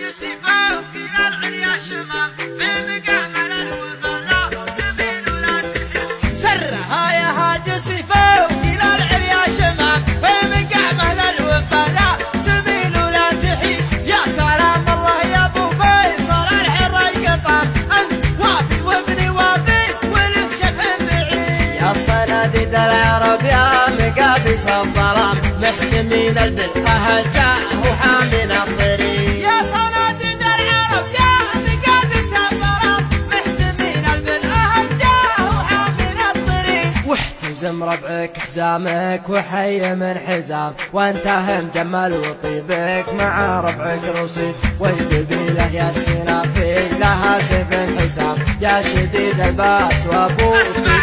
حاجسي فوق إلى العليا شمام بمقامل الوغلاء تميل ولا تحس سرها يا حاجسي فوق إلى العليا شمام بمقامل الوغلاء تميل ولا تحيس. يا سلام الله يا ابو فيصل الحر القطام انت وافي وابني وافي ولك شبح بعيد. يا صناديد العرب يا مقابس الظلام محكمين البلقه جاء وحامين الطريق. يا صناديد العرب يا مقابس الظلام محكمين البلقه جاء وحامين الطريق. واحتزم ربعك حزامك وحي من حزام وانتهى مجمل وطيبك مع ربعك رصيد. والقبيله يا السنافي لها سيف حسام يا شديد الباس وابوك اسمع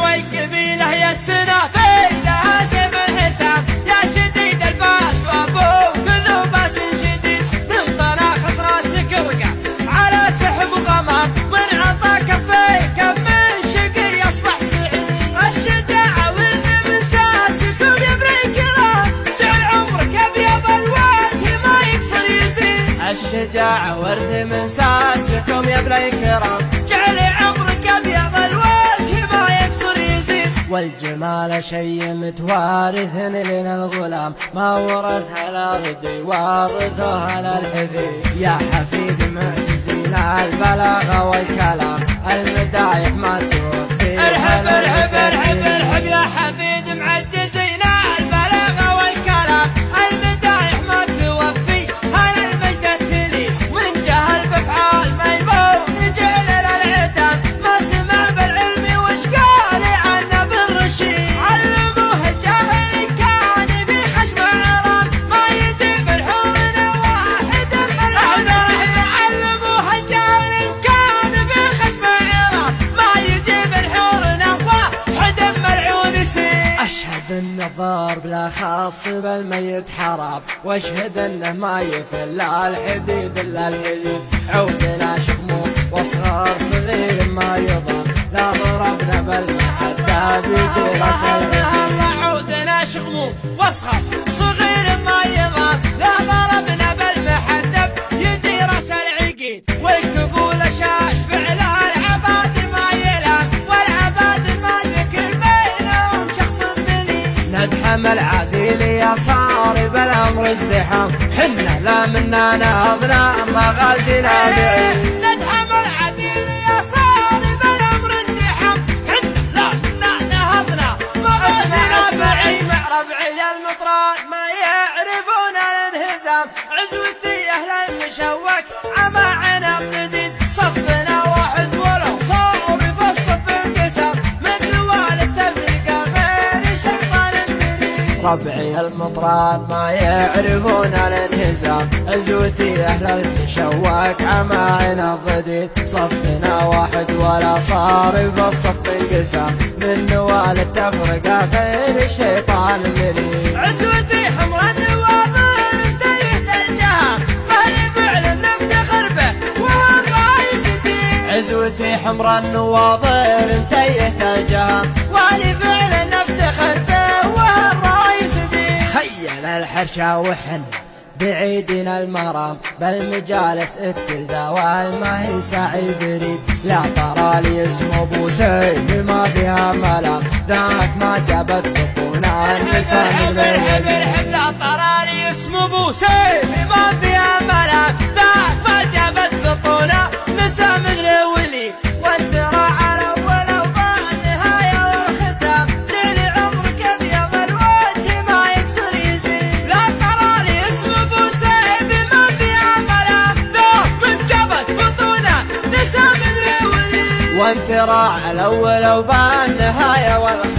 والقبيله يا السنافي لها سيف حسام يا شديد الباس وابوك ذو باس شديد. من طناخ راسك رقع على سحب غمام من عطا كفيك من شقي يصبح سعيد. الشجاعه والمساسكم يا ابن الكرام جعل عمرك ابيض الوجه ما يكسر يزيد. الشجاعه ورث من ساسكم يا ابن الكرام جعل عمرك ابيض الوجه ما يكسر يزيد. والجمال شيء متوارث لنا الغلام ما ورثها الارض وارثها الحفيد. يا حفيد معجزين البلاغه والكلام المدايح ما توفي. ارحب ارحب ارحب ارحب يا حفيد معجزين البلاغه والكلام المدايح ما توفي. هذا المجد التلي من جهل بافعال ميمون جعل العتاب ما سمع بالعلم وش قال عنه بالرشيد. علموه الجاهل كان بخشم عرام ما يجيب الحورنا واحد علموه الجاهل كان بخشم عرام ما يجيب الحورنا واحد ملعون سيد. اشهد ان الضار بلا خاص بالميت حرام واشهد انه ما يفل الحديد الا الحديد. عودنا شموم واصغار صغير ما يضام لا ضربنا بالمحدة بيجي راس العقيد. عودنا شموم واصغر صغير ما يضام لا ضربنا بالمحدة يجي راس العقيد. والكبول شاش فعل العباد ما يلام والعباد ما ذكر بينهم شخص دليل. ندحم العديل يا صاري بالامر ازدحام حنا لا منا نهضنا مغازينا بعيد. ندحم العديل يا صاري بالامر ازدحام حنا لا منا نهضنا مغازينا بعيد. اسمع ربعي المطران ما يعرفون الانهزام عزوتي اهل المشوك عما عنب جديد. صفنا واحد ولو صار في الصف انقسام مثل والد تفرقه غير شيطان مريد. ربعي المطران ما يعرفون الانهزام عزوتي اهل المشوك عما عنب جديد. صفنا واحد ولا صار في الصف انقسام من والد تفرقه غير الشيطان مريد. عزوتي حمر النواظر انتهت الجهام مهلي فعل نفتخر به وهو الرئيس الدين. عزوتي حمر النواظر انتهت الجهام والي فعل نفتخر به وهو الرئيس الدين. خيل الحرشة وحن بعيدنا المرام بالمجالس التلذا والما هي سعي بريد. لا ترى لي اسم ابو سيف ما فيها ملام ذاك ما جابت بطونا النساء من الحب. لا ترى لي اسم ابو سيف ما فيها ملام ذاك ما جابت بطونا نساء مثل ولي. وانت راعى الاول والنهايه والختام جعل عمرك ابيض الوجه ما يكسر يزيد. لا ترى لي اسم ابو سيف ما فيها ملام ذاك من جابت بطونا نساء مثل ولي. وانت راعى الاول والنهايه والختام